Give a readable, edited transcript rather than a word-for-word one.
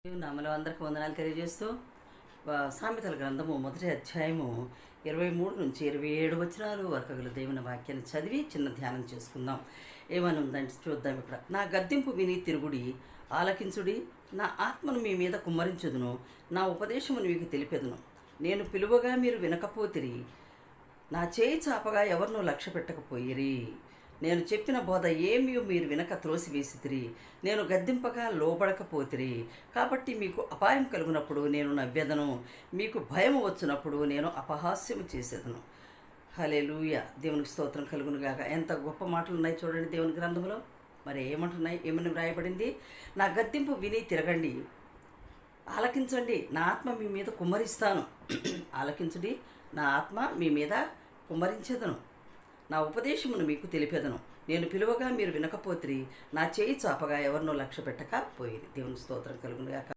నామలో అందరికి వందనాలు తెలియజేస్తూ సామెతల గ్రంథము మొదటి అధ్యాయము 23 నుంచి 27 వచనాలు వరకు గల దేవుని వాక్యాన్ని చదివి చిన్న ధ్యానం చేసుకుందాం. ఏమనుందంటే చూద్దాం. ఇక్కడ నా గద్దింపు విని తిరుగుడి, ఆలకించుడి, నా ఆత్మను మీ మీద కుమ్మరించుదును, నా ఉపదేశమును మీకు తెలిపెదును. నేను పిలువగా మీరు వినకపోతిరి, నా చేయి చాపగా ఎవరినూ లక్ష్య పెట్టకపోయిరి. నేను చెప్పిన బోధ ఏమీ మీరు వినక త్రోసివేసితిరి, నేను గద్దింపగా లోబడకపోతిరి. కాబట్టి మీకు అపాయం కలుగునప్పుడు నేను నవ్వెదను, మీకు భయం వచ్చినప్పుడు నేను అపహాస్యము చేసేదను. హల్లెలూయా. దేవునికి స్తోత్రం కలుగునుగాక. ఎంత గొప్ప మాటలు ఉన్నాయి చూడండి దేవుని గ్రంథంలో. మరి ఏమని వ్రాయబడింది? నా గద్దింపు విని తిరగండి, ఆలకించండి, నా ఆత్మ మీ మీద కుమ్మరిస్తాను. ఆలకించుడి, నా ఆత్మ మీ మీద కుమ్మరించేదను, నా ఉపదేశమును మీకు తెలిపెదను. నేను పిలువగా మీరు వినకపోతిరి, నా చేయి చాపగా ఎవరినో లక్ష్య పెట్టకపోయిరి. దేవుని స్తోత్రం కలుగునుగాక.